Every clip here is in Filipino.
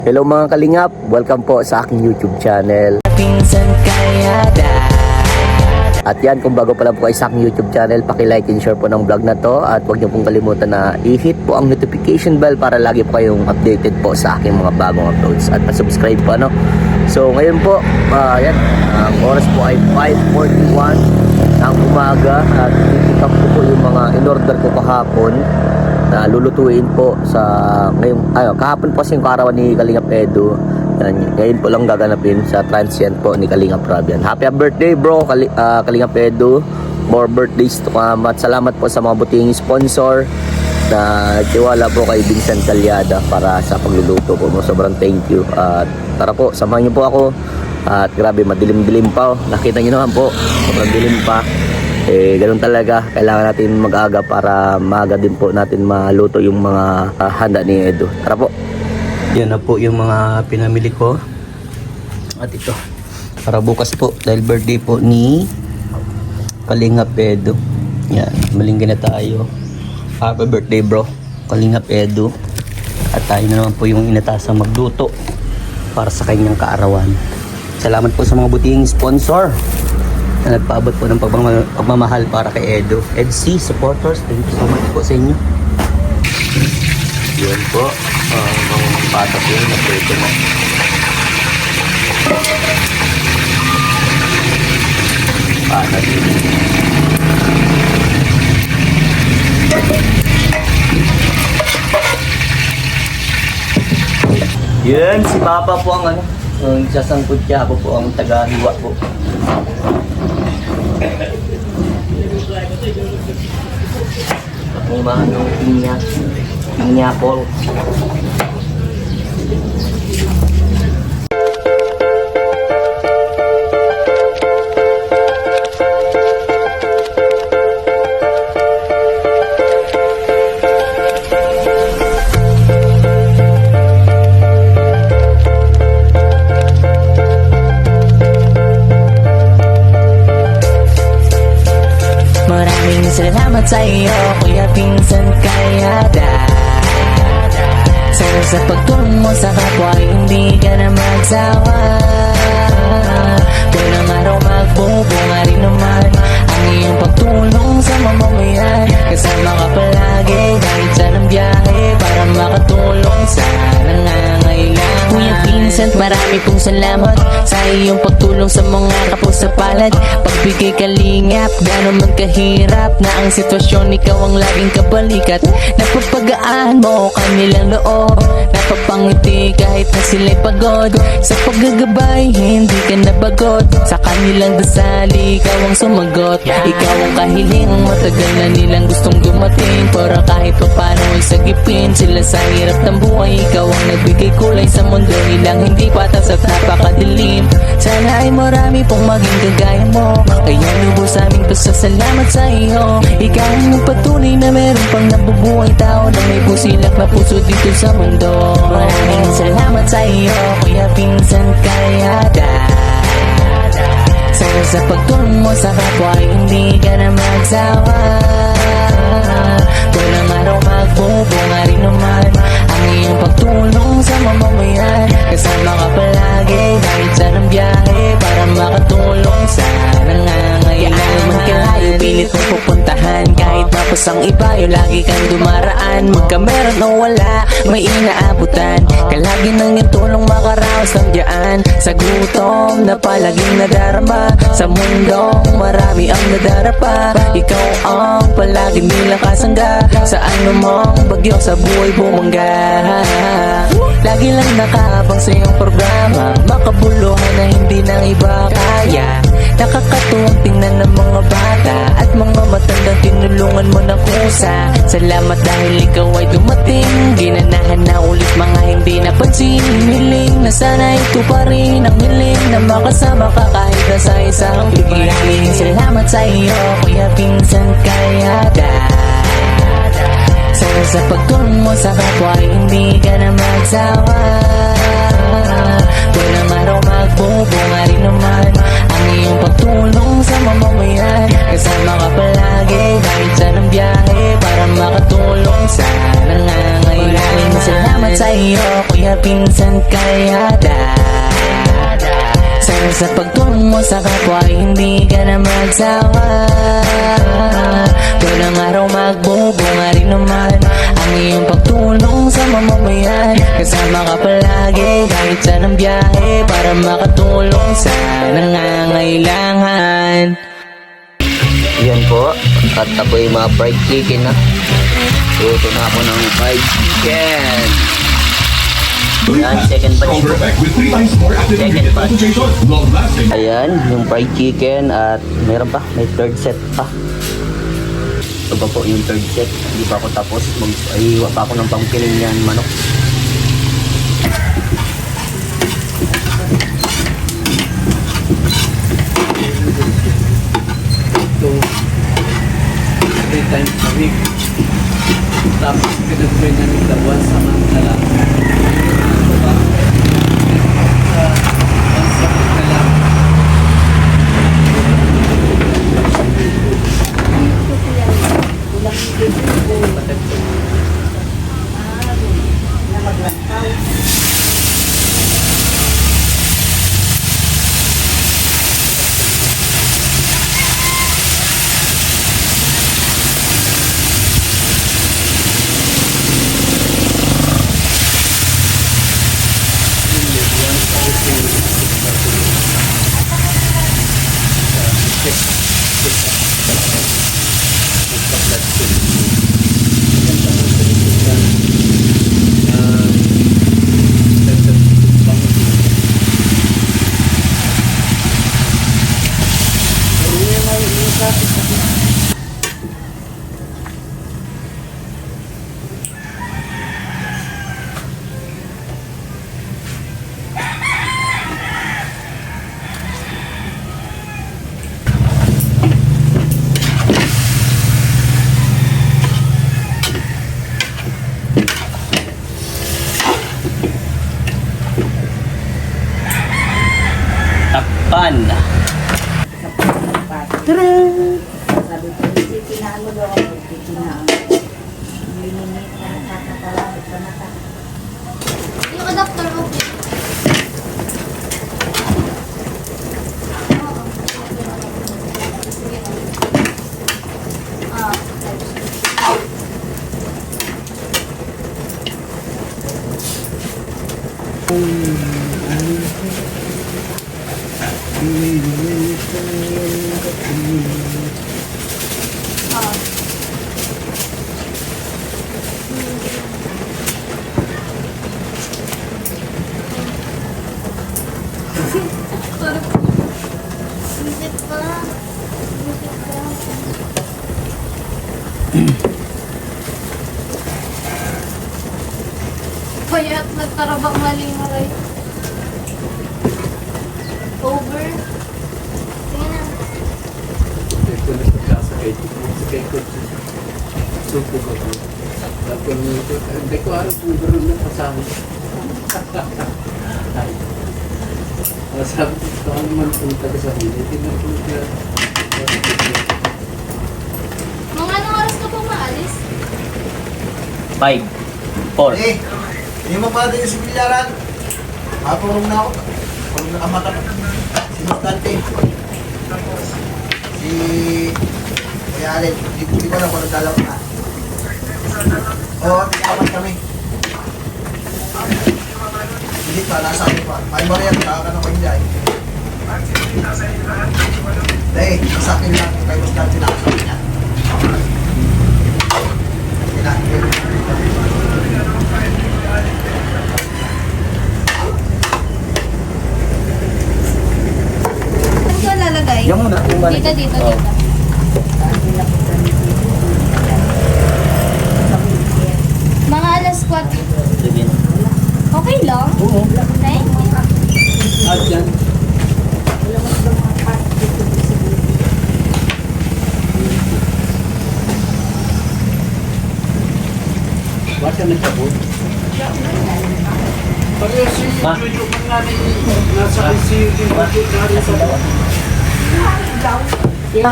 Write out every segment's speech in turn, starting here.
Hello mga kalingap, welcome po sa aking YouTube channel. At yan, kung bago pa lang po kayo sa aking YouTube channel, paki-like and share po ng vlog na to. At huwag niyo pong kalimutan na i-hit po ang notification bell para lagi po kayong updated po sa aking mga bagong uploads. At pa-subscribe po, ano. So ngayon po, yan, ang oras po ay 5:41 ng umaga. At i-pick up po yung mga in-order ko kahapon na lulutuin po sa ngayong kahapon po kasi yung karawan ni Kalingap Edu. Yan, ngayon po lang gaganapin sa transient po ni Kalingap Rob. Happy birthday bro, Kalingap Edu. More birthdays to come. At salamat po sa mga buting sponsor na tiwala po kay Vincent Calyada para sa pagluluto po. Sobrang thank you. At tara po, samahan niyo po ako. At grabe, madilim-dilim pa. Nakita niyo naman po, sobrang dilim pa. Ganun talaga, kailangan natin mag-aga para maaga din po natin maluto yung mga handa ni Edu. Tara po. Yan na po yung mga pinamili ko. At ito, para bukas po dahil birthday po ni Kalingap Edu. Yan, malinggan na tayo. Happy birthday bro, Kalingap Edu. At tayo na naman po yung inatasang magluto para sa kanyang kaarawan. Salamat po sa mga buting sponsor na nagpaabot po ng pagmamahal para kay Edu. EDC supporters, thank you so much po sa inyo. Yun po, mga bata po yung na-pwede na. Bata din. Yun, si Papa po ang ang sasangkot siya, ako po ang taga-hiwa po. Ang mga pinya-apple. Salamat sa iyo, Kuya Vincent Calyada. Sana sa pagtulong mo sa kapwa, hindi ka na magsawa. Walang araw magbubunga rin naman ang iyong pagtulong sa mamamayan. Kasama ka palagi kahit saan ang biyahe para makatulong sa nangangailangan. Kuya Vincent, marami pong salamat sa iyong pagtulong sa mga kapos-palad. Pagbigay kalingap, gano'n man kahirap na ang sitwasyon, ikaw ang laging kabalikat. Napapagaan mo kanilang loob, napapangiti kahit na sila'y pagod. Sa paggagabay, hindi ka nabagot. Sa kanilang dasali, ikaw ang sumagot. Ikaw ang kahiling, matagal na nilang gustong dumating, para kahit pa paano ay sagipin sila sa hirap ng buhay. Ikaw ang nagbigay kulay sa mundo nilang hindi patas at napakadilim. Sana ay marami pong maging kagaya mo, kaya lubos aming pasasalamat sa iyo. Ikaw ang nagpatunay na meron pang nabubuhay tao na may busilak na puso dito sa mundo. Maraming salamat sa iyo, Kuya Vincent Calyada. Sana sa pagtulong mo sa kapwa, hindi ka na magsawa. Walang araw magbubunga rin naman ang iyong pagtulong sa mamamayan. Kasama ka palagi kahit saan ang biyahe para makatulong sa nangangailangan. Man kalayo, pilit mo pupuntahan kahit mapos ang iba, yung lagi kang dumaraan. Magkameron o wala, may inaabutan. Kalagi nang yung tulong makaraos ng diyaan. Sa gutom na palaging nadarama, sa mundong marami ang nadarapa. Ikaw ang palaging nilang kasangga, sa anumang bagyo sa buhay bumangga. Lagi lang nakahabang sa iyong programa, makabuluhan na hindi ng iba kaya. Nakakatuwang tingnan ng mga bata at mga matandang tinulungan mo ng kusa. Salamat dahil ikaw ay dumating, ginanahan na ulit mga hindi napansin. Hiling na sana ito pa rin ang hiling, na makasama ka kahit na sa isang bigay. Maraming salamat sa iyo, Kuya Vincent Calyada. Sana sa pagtulong mo sa kapwa, hindi ka na magsawa. Walang araw magbubunga rin naman ang iyong pagtulong sa mamamayan. Kasama ka palagi kahit saan ang biyahe para makatulong sa nangangailangan. Maraming salamat sa iyo, Kuya pinsan kalyada. Sana sa pagtulong mo sa kapwa hindi ka na magsawa. Walang araw magbubunga rin naman ang iyong pagtulong sa mamamayan. Kasama ka palagi kahit saan ang biyahe para makatulong sa nangangailangan. Yan po. At ako yung mga fried chicken na. Luto na ako ng fried chicken. Yan, second batch po. Second batch. Ayan, yung fried chicken at meron pa, may third set pa. Ito pa po yung third set. Hindi pa ako tapos. Iwa pa ako ng pangkiling yan, manok. So, 3 times a week. Tapos, pinag-train na nila once a month na lang. Once a month na lang. Takpan. Sabi ko, pinaan mo daw ako, pinaan. Lininit na nakakatalabit pa na. Yung adapter mo. Isip pa. Payat nagtarabak mali mo rin. Over. Tingnan na. Hindi ko na pagkasakay. Sakay ko. Supo ko. Tapos hindi ko alam kung gano'n na kasama. Sabi ko, ano man punta ka sa hili. Tingnan ko siya. Mga anong oras ka pa maalis? 5, 4. Eh, hindi mo pa din yung similyaran. Matulong na ako. Tulong na kamata. Si Mustante. Si Kuya Allen. Hindi ko lang kung nagdalaw na. Oo, tikaman kami. Hindi pa, nasa akin pa. May Marian, nakakano ko hindi ay. Dahil, nasa akin lang kay Mustante na ako niya. Saan ka lalagay? Yan muna. Yung balik. Dito, dito, Oh. dito. Mga alas 4. Sige. Okay lang? Oo. Thank you. At yan. Bakit ka nagkabot? Pag si Ma? Jojo man nga nasa ICU din ba rin sa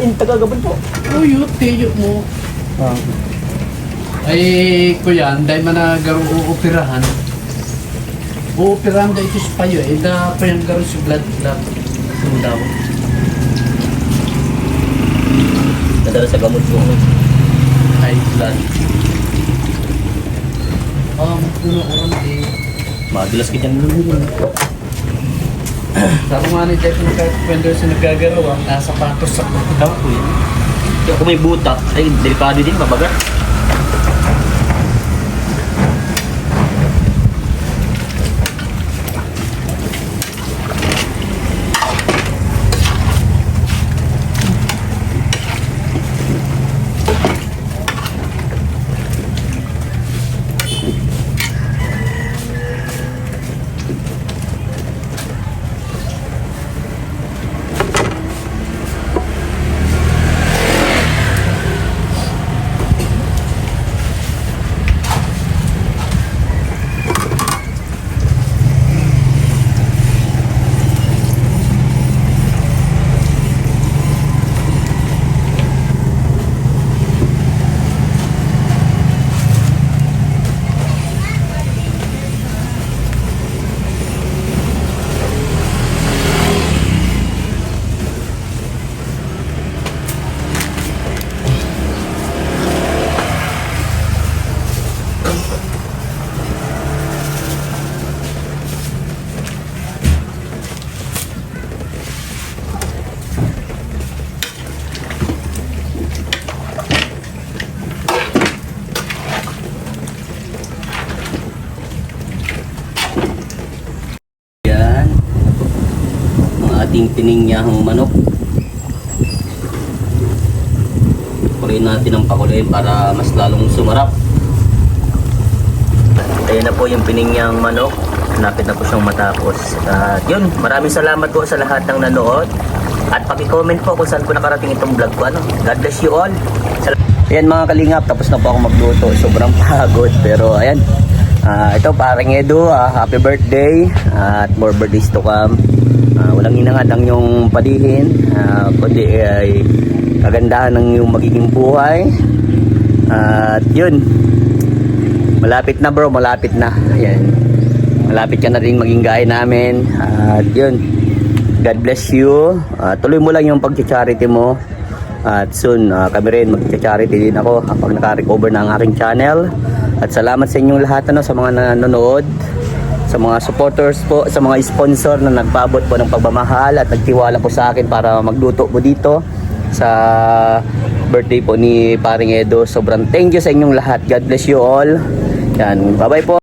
In Tagagaban po. Uyo, tiyo mo. Ay, kuya, dahil man na garong uupirahan. Buopiranga ito sa payo eh. Da pa yung garo sa blood. Yung daw. Nadala sa gamot ko. High blood. Magpuno ko rin eh. Madulas ka dyan lulungan. Sabi nga ni Jeff na kahit kwento sa nagagaraw, nasa patos sa daw ko yun. Kung may buta, ay delikado din, mabagat. Yan. Ang ating tininyahang manok. Kuloyin natin ang pakuloyin para mas lalong sumarap. Ayan na po yung pininyang manok. Napit na po siyang matapos. At yun, maraming salamat po sa lahat ng nanood. At paki-comment po kung saan po nakarating itong vlog ko. Ano? God bless you all. Ayan mga kalingap, tapos na po ako magluto. Sobrang pagod. Pero ayan, ito parang Edo, happy birthday. At more birthdays to come. Walang hinangad ang iyong padihin. Kundi ay kagandahan ng iyong magiging buhay. At yun, malapit na bro, malapit na. Ayan. Malapit ka na rin maging gaya namin. At yun, God bless you. Tuloy mo lang yung pag-charity mo. At soon, kami rin mag-charity din ako kapag naka-recover na ang aking channel. At salamat sa inyong lahat sa mga nanonood, sa mga supporters po, sa mga sponsor na nagpaabot po ng pagmamahal at nagtiwala po sa akin para magluto po dito sa birthday po ni Paring Edo. Sobrang thank you sa inyong lahat. God bless you all. Yan, bye-bye po.